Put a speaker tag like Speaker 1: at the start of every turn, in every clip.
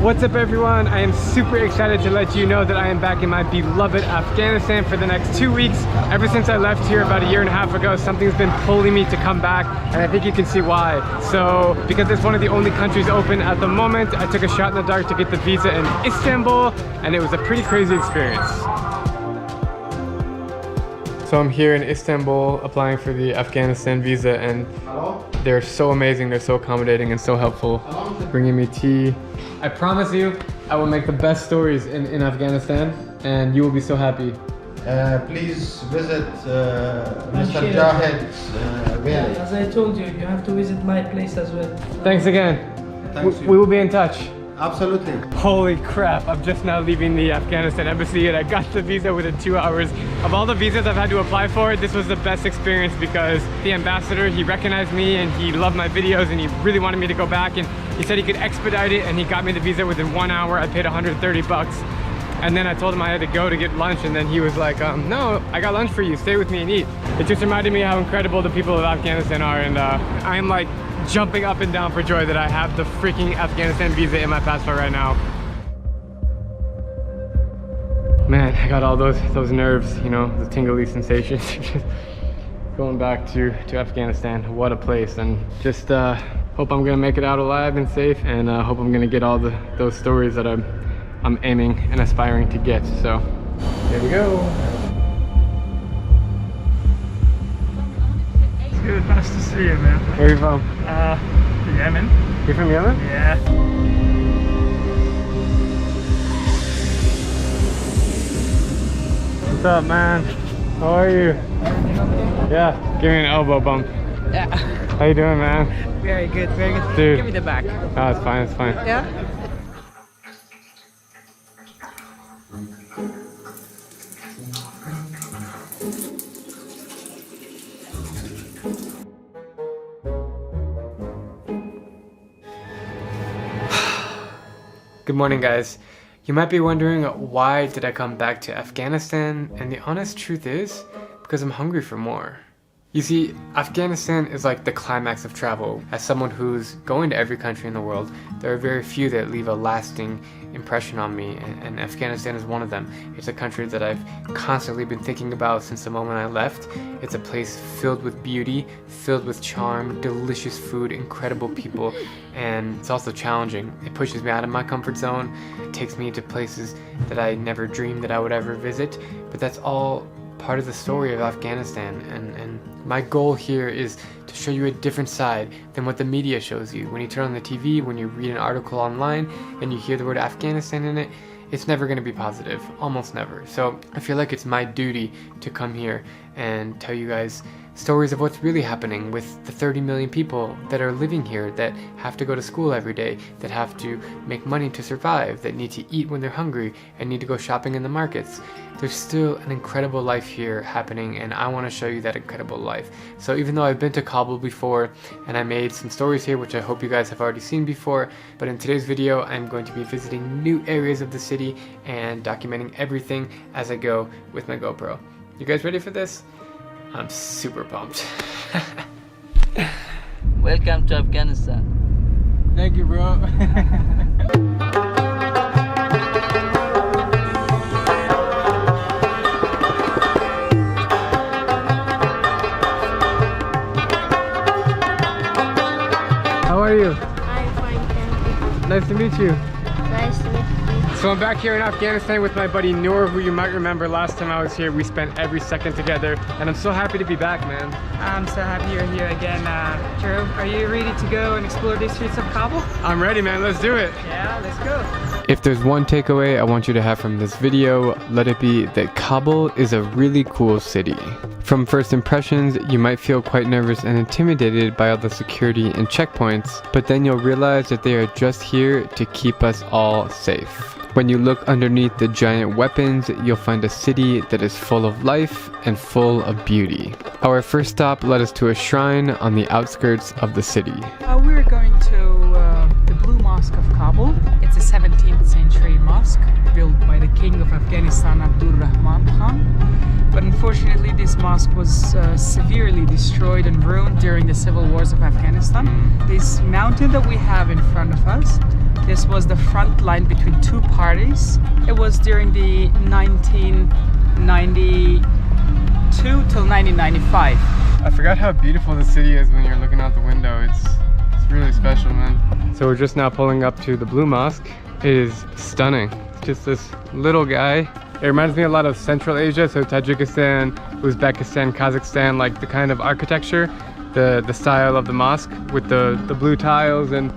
Speaker 1: What's up everyone? I am super excited to let you know that I am back in my beloved Afghanistan for the next 2 weeks. Ever since I left here about 1.5 years ago, something's been pulling me to come back, and I think you can see why. So, because it's one of the only countries open at the moment, I took a shot in the dark to get the visa in Istanbul, and it was a pretty crazy experience. So I'm here in Istanbul applying for the Afghanistan visa, and they're so amazing, they're so accommodating and so helpful, bringing me tea. I promise you, I will make the best stories in Afghanistan, and you will be so happy.
Speaker 2: Please visit Mr. Jahed's village.
Speaker 3: As I told you, you have to visit my place as well.
Speaker 1: Thanks again.
Speaker 2: Thanks
Speaker 1: We will be in touch.
Speaker 2: Absolutely.
Speaker 1: Holy crap, I'm just now leaving the Afghanistan embassy and I got the visa within 2 hours. Of all the visas I've had to apply for, this was the best experience because the ambassador, he recognized me and he loved my videos and he really wanted me to go back, and he said he could expedite it, and he got me the visa within 1 hour. I paid 130 bucks. And then I told him I had to go to get lunch, and then he was like, no, I got lunch for you, stay with me and eat. It just reminded me how incredible the people of Afghanistan are, and I'm like jumping up and down for joy that I have the freaking Afghanistan visa in my passport right now. Man, I got all those nerves, you know, the tingly sensations. Just going back to Afghanistan. What a place, and just hope I'm gonna make it out alive and safe, and hope I'm gonna get all those stories that I'm aiming and aspiring to get. So here we go.
Speaker 3: Good, nice to see you, man.
Speaker 1: Where are you from?
Speaker 3: Yemen.
Speaker 1: You're from Yemen?
Speaker 3: Yeah.
Speaker 1: What's up, man? How are you? Yeah, give me an elbow bump.
Speaker 4: Yeah.
Speaker 1: How you doing, man?
Speaker 4: Very good, very good.
Speaker 1: Dude.
Speaker 4: Give me the back.
Speaker 1: Oh, it's fine, it's fine.
Speaker 4: Yeah?
Speaker 1: Good morning, guys. You might be wondering, why did I come back to Afghanistan? And the honest truth is, because I'm hungry for more. You see, Afghanistan is like the climax of travel. As someone who's going to every country in the world, there are very few that leave a lasting impression on me, and Afghanistan is one of them. It's a country that I've constantly been thinking about since the moment I left. It's a place filled with beauty, filled with charm, delicious food, incredible people, and it's also challenging. It pushes me out of my comfort zone. It takes me to places that I never dreamed that I would ever visit, but that's all part of the story of Afghanistan, and my goal here is to show you a different side than what the media shows you. When you turn on the TV, when you read an article online and you hear the word Afghanistan in it, it's never going to be positive, almost never. So I feel like it's my duty to come here and tell you guys stories of what's really happening with the 30 million people that are living here, that have to go to school every day, that have to make money to survive, that need to eat when they're hungry and need to go shopping in the markets. There's still an incredible life here happening, and I want to show you that incredible life. So even though I've been to Kabul before and I made some stories here which I hope you guys have already seen before, but in today's video I'm going to be visiting new areas of the city and documenting everything as I go with my GoPro. You guys ready for this? I'm super pumped.
Speaker 4: Welcome to Afghanistan.
Speaker 1: Thank you, bro. How are you?
Speaker 5: I'm fine, thank you.
Speaker 1: Nice to meet you.
Speaker 5: Nice to meet you.
Speaker 1: So I'm back here in Afghanistan with my buddy Noor, who you might remember last time I was here. We spent every second together, and I'm so happy to be back, man.
Speaker 6: I'm so happy you're here again. Drew, are you ready to go and explore the streets of Kabul?
Speaker 1: I'm ready, man. Let's do it.
Speaker 6: Yeah, let's go.
Speaker 1: If there's one takeaway I want you to have from this video, let it be that Kabul is a really cool city. From first impressions, you might feel quite nervous and intimidated by all the security and checkpoints, but then you'll realize that they are just here to keep us all safe. When you look underneath the giant weapons, you'll find a city that is full of life and full of beauty. Our first stop led us to a shrine on the outskirts of the city.
Speaker 6: We're going to the Blue Mosque of Kabul. It's a 17th century mosque. mosque built by the king of Afghanistan, Abdul Rahman Khan. But unfortunately, this mosque was severely destroyed and ruined during the civil wars of Afghanistan. This mountain that we have in front of us, this was the front line between two parties. It was during the 1992 till 1995.
Speaker 1: I forgot how beautiful the city is when you're looking out the window. It's really special, man. So we're just now pulling up to the Blue Mosque. It is stunning. It's just this little guy. It reminds me a lot of Central Asia, so Tajikistan, Uzbekistan, Kazakhstan, like the kind of architecture, the style of the mosque with the blue tiles and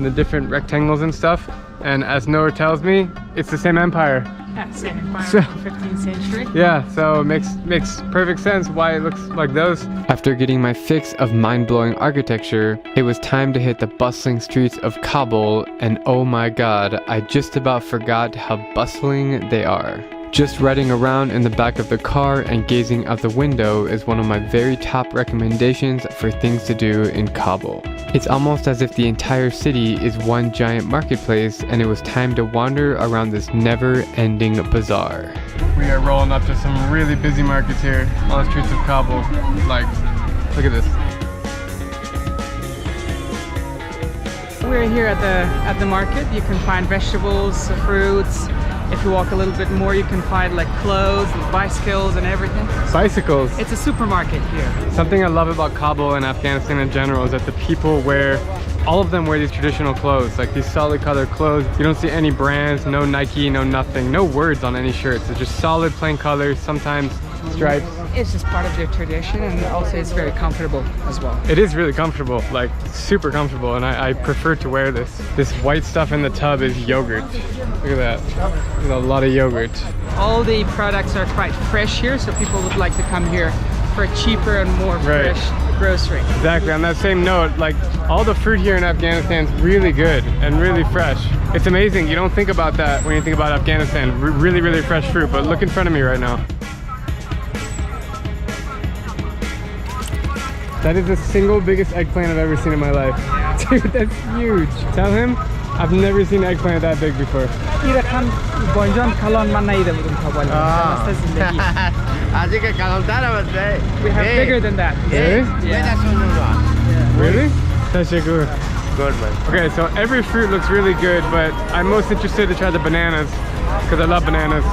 Speaker 1: the different rectangles and stuff. And as Noor tells me, it's the same empire.
Speaker 6: Yeah, same empire,
Speaker 1: So-
Speaker 6: 15th century.
Speaker 1: Yeah, so it makes perfect sense why it looks like those. After getting my fix of mind-blowing architecture, it was time to hit the bustling streets of Kabul, and oh my god, I just about forgot how bustling they are. Just riding around in the back of the car and gazing out the window is one of my very top recommendations for things to do in Kabul. It's almost as if the entire city is one giant marketplace, and it was time to wander around this never-ending bazaar. We are rolling up to some really busy markets here on the streets of Kabul. Like, look at this.
Speaker 6: We're here at the market. You can find vegetables, fruits. If you walk a little bit more, you can find like clothes, bicycles and everything.
Speaker 1: Bicycles.
Speaker 6: It's a supermarket here.
Speaker 1: Something I love about Kabul and Afghanistan in general is that the people all of them wear these traditional clothes, like these solid colored clothes. You don't see any brands, no Nike, no nothing, no words on any shirts. It's just solid plain colors, sometimes stripes.
Speaker 6: It's just part of their tradition, and also it's very comfortable as well.
Speaker 1: It is really comfortable, like super comfortable, and I prefer to wear this. This white stuff in the tub is yogurt. Look at that. There's a lot of yogurt.
Speaker 6: All the products are quite fresh here, so people would like to come here for cheaper and more fresh grocery.
Speaker 1: Exactly. On that same note, like all the fruit here in Afghanistan is really good and really fresh. It's amazing. You don't think about that when you think about Afghanistan. Really, really fresh fruit. But look in front of me right now. That is the single biggest eggplant I've ever seen in my life. Dude, that's huge. Tell him I've never seen an eggplant that big before.
Speaker 6: We have bigger than that.
Speaker 1: Really?
Speaker 6: Yeah.
Speaker 1: Really? Tashakur.
Speaker 2: Good man.
Speaker 1: Okay, so every fruit looks really good, but I'm most interested to try the bananas because I love bananas.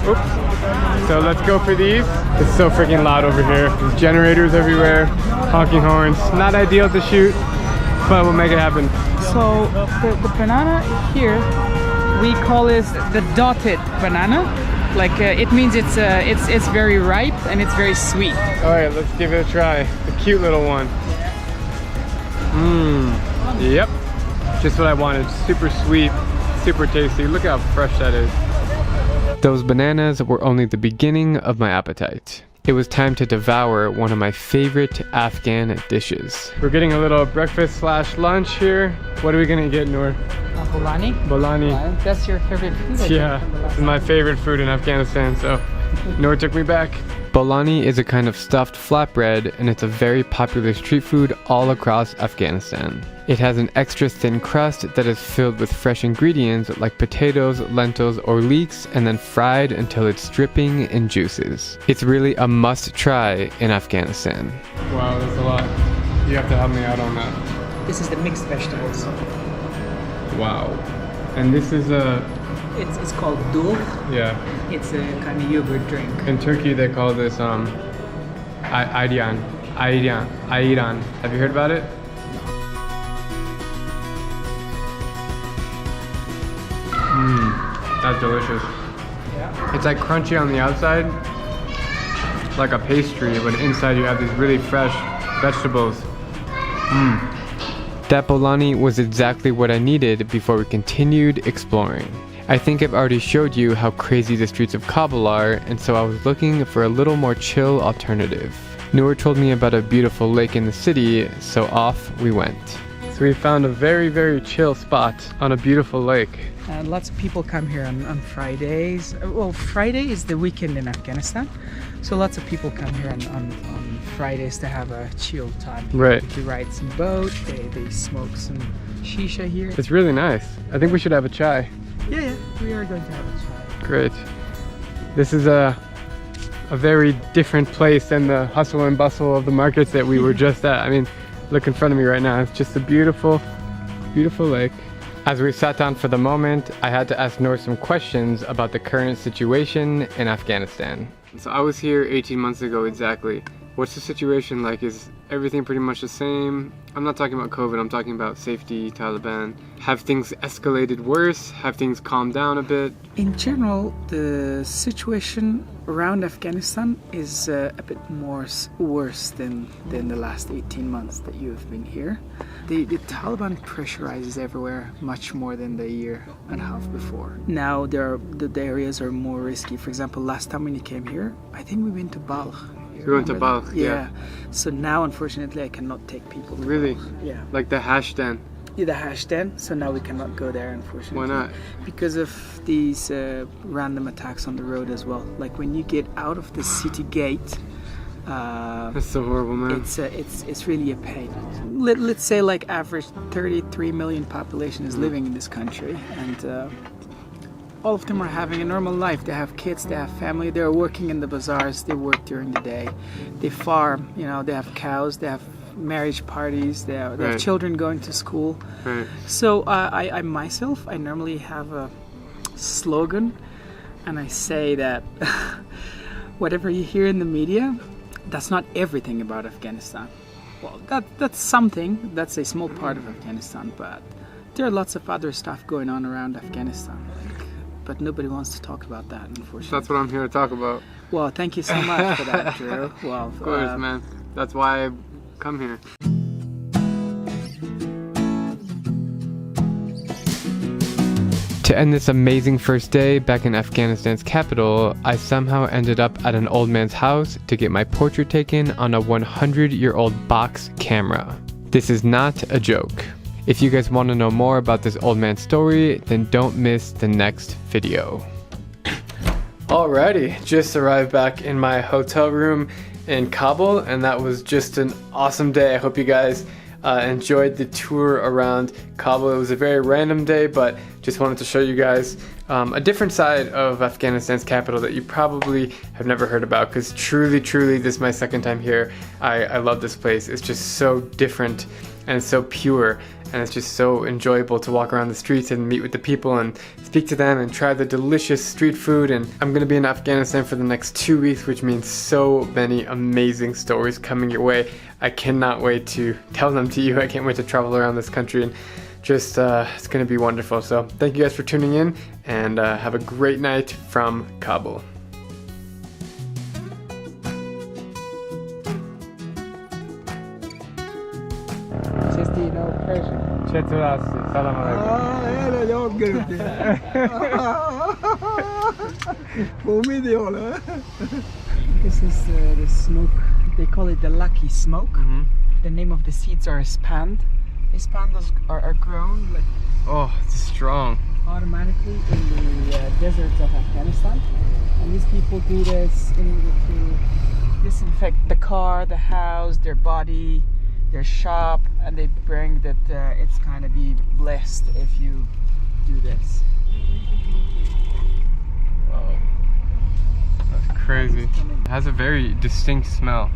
Speaker 1: Oops. So let's go for these. It's so freaking loud over here. There's generators everywhere, honking horns. Not ideal to shoot, but we'll make it happen.
Speaker 6: So the banana here, we call it the dotted banana. Like it means it's very ripe and it's very sweet.
Speaker 1: All right, let's give it a try. The cute little one. Yep. Just what I wanted. Super sweet, super tasty. Look how fresh that is. Those bananas were only the beginning of my appetite. It was time to devour one of my favorite Afghan dishes. We're getting a little breakfast / lunch here. What are we gonna get, Noor?
Speaker 6: Bolani.
Speaker 1: Bolani.
Speaker 6: That's your favorite food?
Speaker 1: Yeah, this is my favorite food in Afghanistan, so Noor took me back. Bolani is a kind of stuffed flatbread, and it's a very popular street food all across Afghanistan. It has an extra thin crust that is filled with fresh ingredients like potatoes, lentils, or leeks, and then fried until it's dripping in juices. It's really a must try in Afghanistan. Wow, that's a lot. You have to help me out on that.
Speaker 6: This is the mixed vegetables.
Speaker 1: Wow. And this is
Speaker 6: It's called dul.
Speaker 1: yeah.
Speaker 6: It's a kind of yogurt drink.
Speaker 1: In Turkey, they call this ayran. Have you heard about it? That's delicious.
Speaker 6: Yeah.
Speaker 1: It's like crunchy on the outside, like a pastry, but inside you have these really fresh vegetables. That bolani was exactly what I needed before we continued exploring. I think I've already showed you how crazy the streets of Kabul are, and so I was looking for a little more chill alternative. Noor told me about a beautiful lake in the city, so off we went. So we found a very, very chill spot on a beautiful lake.
Speaker 6: And lots of people come here on Fridays. Well, Friday is the weekend in Afghanistan, so lots of people come here on Fridays to have a chill time.
Speaker 1: Right.
Speaker 6: They ride some boat, they smoke some shisha here.
Speaker 1: It's really nice. I think we should have a chai.
Speaker 6: Yeah, we we are going to have a chat.
Speaker 1: Great. This is a very different place than the hustle and bustle of the markets that we were just at. I mean, look in front of me right now. It's just a beautiful, beautiful lake. As we sat down for the moment, I had to ask Noor some questions about the current situation in Afghanistan. So I was here 18 months ago exactly. What's the situation like? Is everything pretty much the same? I'm not talking about COVID, I'm talking about safety, Taliban. Have things escalated worse? Have things calmed down a bit?
Speaker 6: In general, the situation around Afghanistan is a bit more worse than the last 18 months that you have been here. The Taliban pressurizes everywhere much more than the year and a half before. Now the areas are more risky. For example, last time when you came here, I think we went to Balkh.
Speaker 1: We went to Kabul,
Speaker 6: yeah. So now, unfortunately, I cannot take people to
Speaker 1: Really?
Speaker 6: Kabul. Yeah.
Speaker 1: Like the Hashdan.
Speaker 6: Yeah, the Hashdan. So now we cannot go there, unfortunately.
Speaker 1: Why not?
Speaker 6: Because of these random attacks on the road as well. Like when you get out of the city gate,
Speaker 1: That's so horrible, man.
Speaker 6: it's really a pain. Let's say like average 33 million population is living in this country, and all of them are having a normal life. They have kids, they have family, they're working in the bazaars, they work during the day, they farm, you know, they have cows, they have marriage parties, they have
Speaker 1: Right.
Speaker 6: children going to school.
Speaker 1: Right.
Speaker 6: So I myself, I normally have a slogan, and I say that whatever you hear in the media, that's not everything about Afghanistan. Well, that's something, that's a small part of Afghanistan, but there are lots of other stuff going on around Afghanistan. But nobody wants to talk about that, unfortunately.
Speaker 1: That's what I'm here to talk about.
Speaker 6: Well, thank you so much for that, Drew. Well,
Speaker 1: Of course, man. That's why I come here. To end this amazing first day back in Afghanistan's capital, I somehow ended up at an old man's house to get my portrait taken on a 100-year-old box camera. This is not a joke. If you guys want to know more about this old man's story, then don't miss the next video. Alrighty, just arrived back in my hotel room in Kabul, and that was just an awesome day. I hope you guys enjoyed the tour around Kabul. It was a very random day, but just wanted to show you guys a different side of Afghanistan's capital that you probably have never heard about, because truly, this is my second time here. I love this place. It's just so different and it's so pure, and it's just so enjoyable to walk around the streets and meet with the people and speak to them and try the delicious street food. And I'm gonna be in Afghanistan for the next 2 weeks, which means so many amazing stories coming your way. I cannot wait to tell them to you. I can't wait to travel around this country, and just it's gonna be wonderful. So thank you guys for tuning in, and have a great night from Kabul.
Speaker 6: Just, you know, Persian.
Speaker 1: Salam
Speaker 6: This is the smoke. They call it the lucky smoke. The name of the seeds are espand. Espandos are grown like
Speaker 1: Oh, it's strong.
Speaker 6: automatically in the deserts of Afghanistan, and these people do this in order to disinfect the car, the house, their body, their shop, and they bring that it's kind of be blessed if you do this.
Speaker 1: Wow. That's crazy. It has a very distinct smell.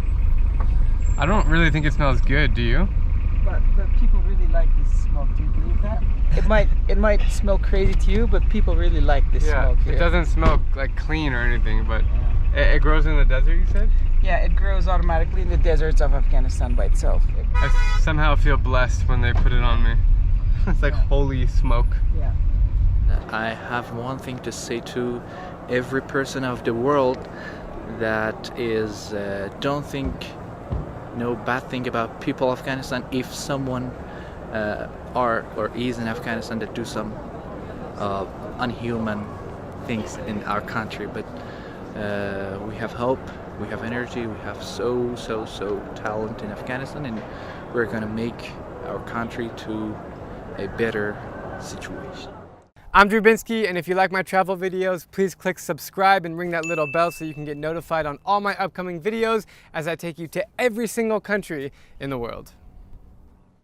Speaker 1: I don't really think it smells good, do you?
Speaker 6: But people really like this smoke. Do you believe that? It might smell crazy to you, but people really like this smoke here.
Speaker 1: It doesn't smell like clean or anything, but it grows in the desert, you said?
Speaker 6: Yeah, it grows automatically in the deserts of Afghanistan by itself.
Speaker 1: I somehow feel blessed when they put it on me. It's like holy smoke.
Speaker 6: Yeah.
Speaker 4: I have one thing to say to every person of the world, that is, don't think no bad thing about people of Afghanistan if someone are or is in Afghanistan that do some unhuman things in our country. But we have hope, we have energy, we have so talent in Afghanistan, and we're gonna make our country to a better situation.
Speaker 1: I'm Drew Binsky, and if you like my travel videos, please click subscribe and ring that little bell so you can get notified on all my upcoming videos as I take you to every single country in the world.